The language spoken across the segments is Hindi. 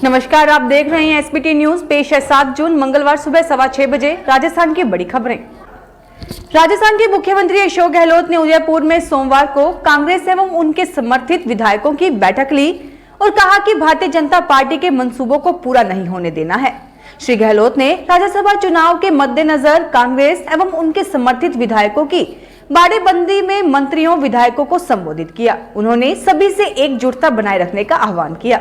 नमस्कार, आप देख रहे हैं एसबीटी न्यूज। पेश है 7 जून मंगलवार सुबह 6:15 बजे राजस्थान की बड़ी खबरें। राजस्थान के मुख्यमंत्री अशोक गहलोत ने उदयपुर में सोमवार को कांग्रेस एवं उनके समर्थित विधायकों की बैठक ली और कहा कि भारतीय जनता पार्टी के मंसूबों को पूरा नहीं होने देना है। श्री गहलोत ने राज्यसभा चुनाव के मद्देनजर कांग्रेस एवं उनके समर्थित विधायकों की बाड़ेबंदी में मंत्रियों विधायकों को संबोधित किया। उन्होंने सभी से एकजुटता बनाए रखने का आह्वान किया।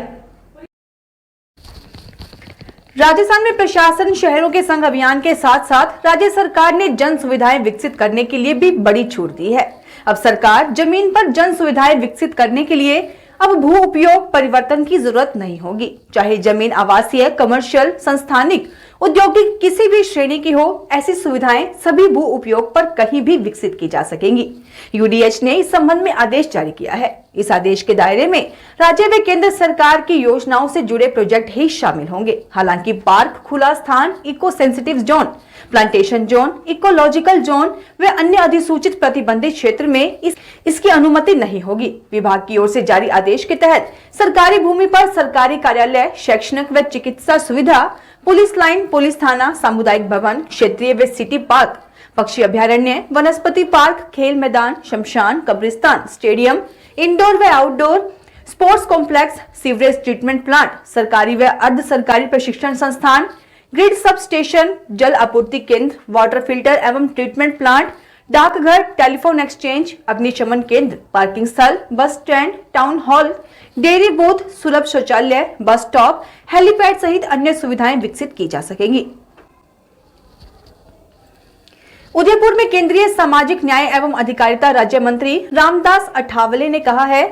राजस्थान में प्रशासन शहरों के संग अभियान के साथ साथ राज्य सरकार ने जन सुविधाएं विकसित करने के लिए भी बड़ी छूट दी है। अब सरकार जमीन पर जन सुविधाएं विकसित करने के लिए अब भू उपयोग परिवर्तन की जरूरत नहीं होगी। चाहे जमीन आवासीय, कमर्शियल, संस्थानिक, औद्योगिक किसी भी श्रेणी की हो, ऐसी सुविधाएं सभी भू उपयोग पर कहीं भी विकसित की जा सकेंगी। यूडीएच ने इस संबंध में आदेश जारी किया है। इस आदेश के दायरे में राज्य व केंद्र सरकार की योजनाओं से जुड़े प्रोजेक्ट ही शामिल होंगे। हालांकि पार्क, खुला स्थान, eco sensitive zone, plantation zone, ecological zone व अन्य अधिसूचित प्रतिबंधित क्षेत्र में इसकी अनुमति नहीं होगी। विभाग की ओर से जारी आदेश के तहत सरकारी भूमि पर सरकारी कार्यालय, शैक्षणिक व चिकित्सा सुविधा, पुलिस लाइन, पुलिस थाना, सामुदायिक भवन, क्षेत्रीय व सिटी पार्क, पक्षी अभ्यारण्य, वनस्पति पार्क, खेल मैदान, शमशान, कब्रिस्तान, स्टेडियम, इंडोर व outdoor sports complex, sewerage treatment plant, सरकारी व अर्ध सरकारी प्रशिक्षण संस्थान, ग्रिड सब स्टेशन, जल आपूर्ति केंद्र, वाटर फिल्टर एवं ट्रीटमेंट प्लांट, डाकघर, टेलीफोन एक्सचेंज, अग्निशमन केंद्र, पार्किंग स्थल, bus stand, town hall, dairy booth, सुलभ शौचालय, बस स्टॉप, हेलीपैड सहित अन्य सुविधाएं विकसित की जा सकेंगी। उदयपुर में केंद्रीय सामाजिक न्याय एवं अधिकारिता राज्य मंत्री रामदास अठावले ने कहा है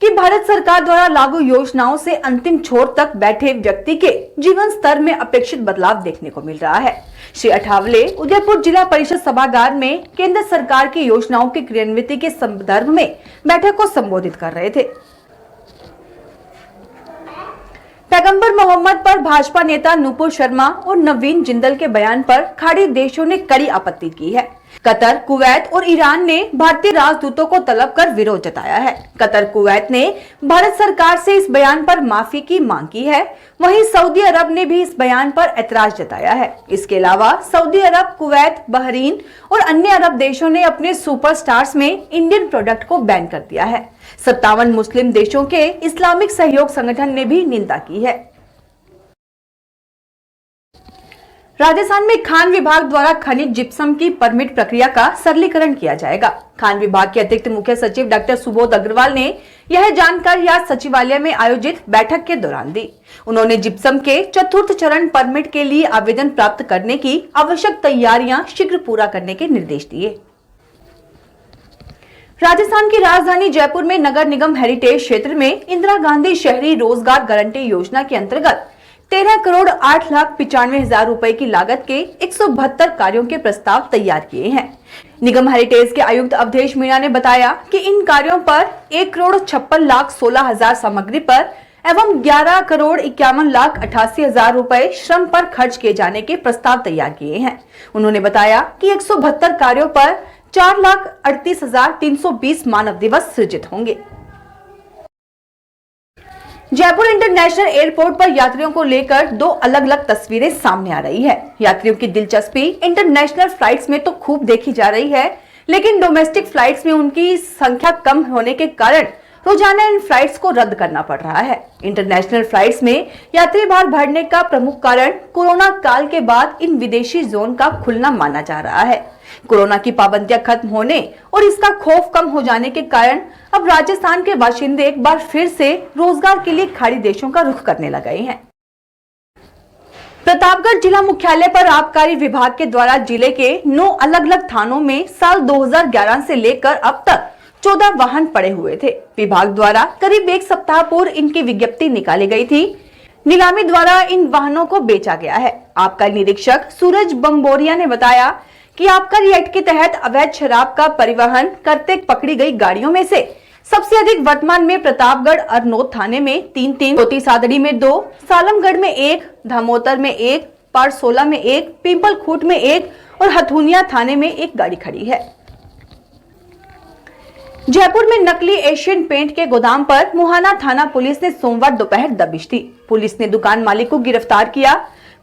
कि भारत सरकार द्वारा लागू योजनाओं से अंतिम छोर तक बैठे व्यक्ति के जीवन स्तर में अपेक्षित बदलाव देखने को मिल रहा है। श्री अठावले उदयपुर जिला परिषद सभागार में केंद्र सरकार की योजनाओं की क्रियान्विति के संदर्भ में बैठक को संबोधित कर रहे थे। पैगंबर मोहम्मद पर भाजपा नेता नुपुर शर्मा और नवीन जिंदल के बयान पर खाड़ी देशों ने कड़ी आपत्ति की है। कतर, कुवैत और ईरान ने भारतीय राजदूतों को तलब कर विरोध जताया है। कतर, कुवैत ने भारत सरकार से इस बयान पर माफी की मांग की है। वहीं सऊदी अरब ने भी इस बयान पर ऐतराज जताया है। इसके अलावा सऊदी अरब, कुवैत, बहरीन और अन्य अरब देशों ने अपने सुपरस्टार्स में इंडियन प्रोडक्ट को बैन कर दिया है। 57 मुस्लिम देशों के इस्लामिक सहयोग संगठन ने भी निंदा की है। राजस्थान में खान विभाग द्वारा खनिज जिप्सम की परमिट प्रक्रिया का सरलीकरण किया जाएगा। खान विभाग के अतिरिक्त मुख्य सचिव डॉक्टर सुबोध अग्रवाल ने यह जानकारी आज सचिवालय में आयोजित बैठक के दौरान दी। उन्होंने जिप्सम के चतुर्थ चरण परमिट के लिए आवेदन प्राप्त करने की आवश्यक तैयारियां शीघ्र पूरा करने के निर्देश दिए। राजस्थान की राजधानी जयपुर में नगर निगम हेरिटेज क्षेत्र में इंदिरा गांधी शहरी रोजगार गारंटी योजना के अंतर्गत 13,08,95,000 रुपए की लागत के 172 कार्यों के प्रस्ताव तैयार किए हैं। निगम हेरिटेज के आयुक्त अवधेश मीणा ने बताया कि इन कार्यों पर 1,56,16,000 सामग्री पर एवं 11,51,88,000 रुपए श्रम पर खर्च किए जाने के प्रस्ताव तैयार किए हैं। उन्होंने बताया कि 172 कार्यों पर 4,38,320 मानव दिवस सृजित होंगे। जयपुर इंटरनेशनल एयरपोर्ट पर यात्रियों को लेकर 2 अलग-अलग तस्वीरें सामने आ रही है। यात्रियों की दिलचस्पी इंटरनेशनल फ्लाइट्स में तो खूब देखी जा रही है, लेकिन डोमेस्टिक फ्लाइट्स में उनकी संख्या कम होने के कारण रोजाना इन फ्लाइट्स को रद्द करना पड़ रहा है। इंटरनेशनल फ्लाइट्स में यात्री भार बढ़ने का प्रमुख कारण कोरोना काल के बाद इन विदेशी जोन का खुलना माना जा रहा है। कोरोना की पाबंदियां खत्म होने और इसका खौफ कम हो जाने के कारण अब राजस्थान के बाशिंदे एक बार फिर से रोजगार के लिए खाड़ी देशों का रुख करने लगे हैं। प्रतापगढ़ जिला मुख्यालय पर आबकारी विभाग के द्वारा जिले के 9 अलग-अलग थानों में साल 2011 से लेकर अब तक 14 वाहन पड़े हुए थे। विभाग द्वारा करीब 1 सप्ताह पूर्व इनकी विज्ञप्ति निकाली गई थी। नीलामी द्वारा इन वाहनों को बेचा गया है। आबकारी निरीक्षक सूरज बम्बोरिया ने बताया कि आबकारी एक्ट के तहत अवैध शराब का परिवहन करते पकड़ी गई गाड़ियों में से सबसे अधिक वर्तमान में प्रतापगढ़ अरनोद थाने में 3, चौथी सादड़ी में 2, सालमगढ़ में 1, धामोतर में 1, पारसोला में 1, पिंपलखूट में 1 और हथुनिया थाने में 1 गाड़ी खड़ी है। जयपुर में नकली एशियन पेंट के गोदाम पर मुहाना थाना पुलिस ने सोमवार दोपहर दबिश दी। पुलिस ने दुकान मालिक को गिरफ्तार किया।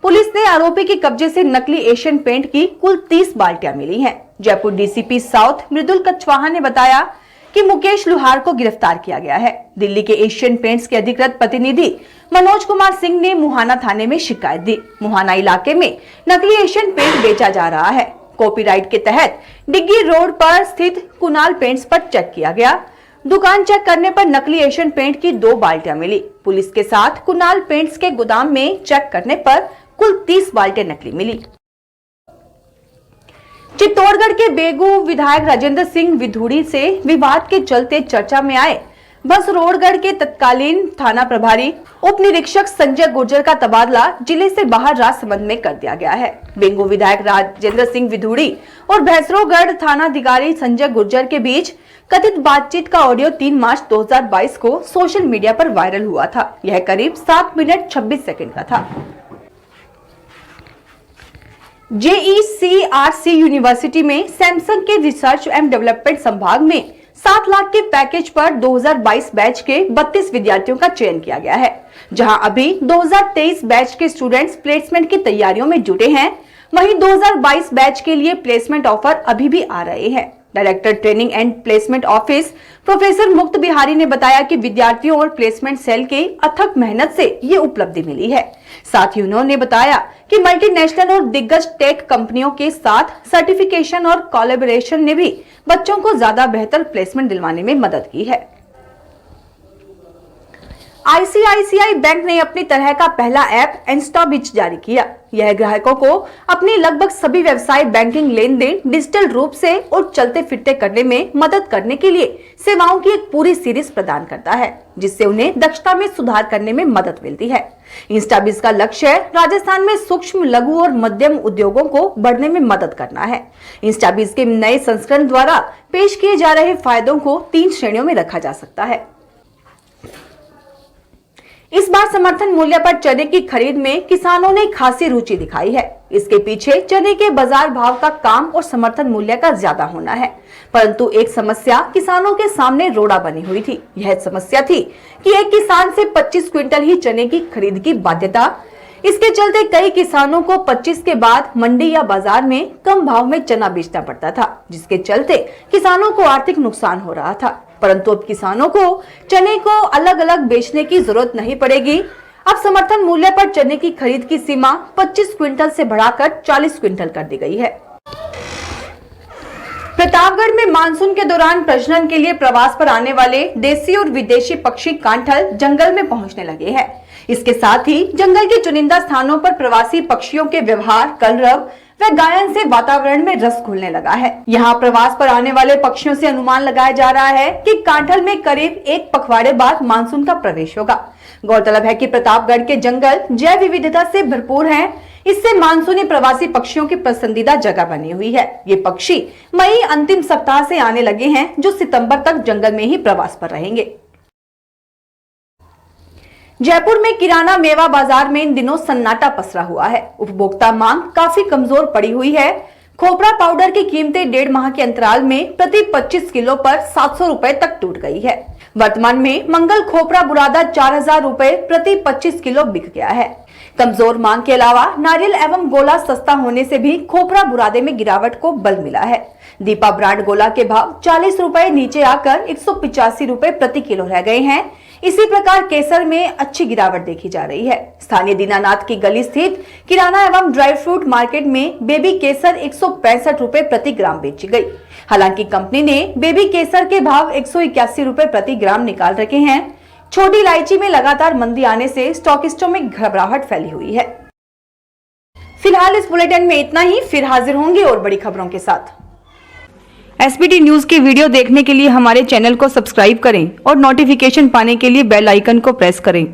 पुलिस ने आरोपी के कब्जे से नकली एशियन पेंट की कुल 30 बाल्टियां मिली हैं। जयपुर डीसीपी साउथ मृदुल कछवाहा ने बताया कि मुकेश लुहार को गिरफ्तार किया गया है। दिल्ली के एशियन पेंट्स के अधिकृत प्रतिनिधि मनोज कुमार सिंह ने मुहाना थाने में शिकायत दी। मुहाना इलाके में नकली एशियन पेंट बेचा जा रहा है। कॉपीराइट के तहत डिग्गी रोड पर स्थित कुणाल पेंट्स पर चेक किया गया। दुकान चेक करने पर नकली एशियन पेंट की 2 बाल्टियां मिली। पुलिस के साथ कुणाल पेंट्स के गोदाम में चेक करने पर कुल 30 बाल्टियां नकली मिली। चित्तौड़गढ़ के बेगू विधायक राजेंद्र सिंह विधूड़ी से विवाद के चलते चर्चा में आए बसरोड़गढ़ के तत्कालीन थाना प्रभारी उप निरीक्षक संजय गुर्जर का तबादला जिले से बाहर राजसमंद में कर दिया गया है। बेंगू विधायक राजेंद्र सिंह विधूड़ी और भैंसरोगढ़ थानाधिकारी संजय गुर्जर के बीच कथित बातचीत का ऑडियो 3 मार्च 2022 को सोशल मीडिया पर वायरल हुआ था। यह करीब 7 मिनट 26 सेकंड का था। JECRC यूनिवर्सिटी में सैमसंग के रिसर्च एंड डेवलपमेंट संभाग में 7 लाख के पैकेज पर 2022 बैच के 32 विद्यार्थियों का चयन किया गया है। जहां अभी 2023 बैच के स्टूडेंट्स प्लेसमेंट की तैयारियों में जुटे हैं, वहीं 2022 बैच के लिए प्लेसमेंट ऑफर अभी भी आ रहे हैं। Director training and placement office professor मुक्त बिहारी ने बताया कि विद्यार्थियों और प्लेसमेंट सेल के अथक मेहनत से ये उपलब्धि मिली है। साथ ही उन्होंने बताया कि मल्टीनेशनल और दिग्गज टेक कंपनियों के साथ सर्टिफिकेशन और कोलैबोरेशन ने भी बच्चों को ज्यादा बेहतर प्लेसमेंट दिलवाने में मदद की है। ICICI बैंक ने अपनी तरह का पहला ऐप इंस्टाबिज जारी किया। यह ग्राहकों को अपने लगभग सभी व्यवसाय बैंकिंग लेन देन डिजिटल रूप से और चलते फिरते करने में मदद करने के लिए सेवाओं की एक पूरी सीरीज प्रदान करता है, जिससे उन्हें दक्षता में सुधार करने में मदद मिलती है। इंस्टाबिज का लक्ष्य राजस्थान में सूक्ष्म, लघु और मध्यम उद्योगों को बढ़ने में मदद करना है। इंस्टाबिज के नए संस्करण द्वारा पेश किए जा रहे फायदों को 3 श्रेणियों में रखा जा सकता है। इस बार समर्थन मूल्य पर चने की खरीद में किसानों ने खासी रुचि दिखाई है। इसके पीछे चने के बाजार भाव का काम और समर्थन मूल्य का ज्यादा होना है। परंतु एक समस्या किसानों के सामने रोड़ा बनी हुई थी। यह समस्या थी कि एक किसान से 25 क्विंटल ही चने की खरीद की बाध्यता। इसके चलते कई किसानों को 25 के बाद मंडी या बाजार में कम भाव में चना बेचना पड़ता था, जिसके चलते किसानों को आर्थिक नुकसान हो रहा था। परंतु अब किसानों को चने को अलग अलग बेचने की जरूरत नहीं पड़ेगी। अब समर्थन मूल्य पर चने की खरीद की सीमा 25 क्विंटल से बढ़ाकर 40 क्विंटल कर दी गई है। प्रतापगढ़ में मानसून के दौरान प्रजनन के लिए प्रवास पर आने वाले देसी और विदेशी पक्षी कांठल जंगल में पहुंचने लगे हैं। इसके साथ ही जंगल के चुनिंदा स्थानों पर प्रवासी पक्षियों के व्यवहार, कलरव व गायन से वातावरण में रस घुलने लगा है। यहाँ प्रवास पर आने वाले पक्षियों से अनुमान लगाया जा रहा है कि कांठल में करीब 1 पखवाड़े बाद मानसून का प्रवेश होगा। गौरतलब है कि प्रतापगढ़ के जंगल जैव विविधता से भरपूर हैं। इससे मानसूनी प्रवासी पक्षियों की पसंदीदा जगह बनी हुई है। ये पक्षी मई अंतिम सप्ताह से आने लगे हैं, जो सितंबर तक जंगल में ही प्रवास पर रहेंगे। जयपुर में किराना मेवा बाजार में इन दिनों सन्नाटा पसरा हुआ है। उपभोक्ता मांग काफी कमजोर पड़ी हुई है। खोपरा पाउडर की कीमतें 1.5 माह के अंतराल में प्रति 25 किलो पर 700 रुपए तक टूट गई है। वर्तमान में मंगल खोपरा बुरादा 4000 रुपए प्रति 25 किलो बिक गया है। कमजोर मांग के अलावा नारियल एवं गोला सस्ता होने से भी खोपरा बुरादे में गिरावट को बल मिला है। दीपा ब्रांड गोला के भाव 40 रुपए नीचे आकर 185 रुपए प्रति किलो रह गए हैं। इसी प्रकार केसर में अच्छी गिरावट देखी जा रही है। स्थानीय दीनानाथ की गली स्थित किराना एवं ड्राई फ्रूट मार्केट में बेबी केसर 165 रुपए प्रति ग्राम बेची गई। हालांकि कंपनी ने बेबी केसर के भाव 181 रुपए प्रति ग्राम निकाल रखे हैं। छोटी इलायची में लगातार मंदी आने से स्टॉकिस्टों में घबराहट फैली हुई है। फिलहाल इस बुलेटिन में इतना ही। फिर हाजिर होंगे और बड़ी खबरों के साथ। SBT न्यूज के वीडियो देखने के लिए हमारे चैनल को सब्सक्राइब करें और नोटिफिकेशन पाने के लिए बेल आइकन को प्रेस करें।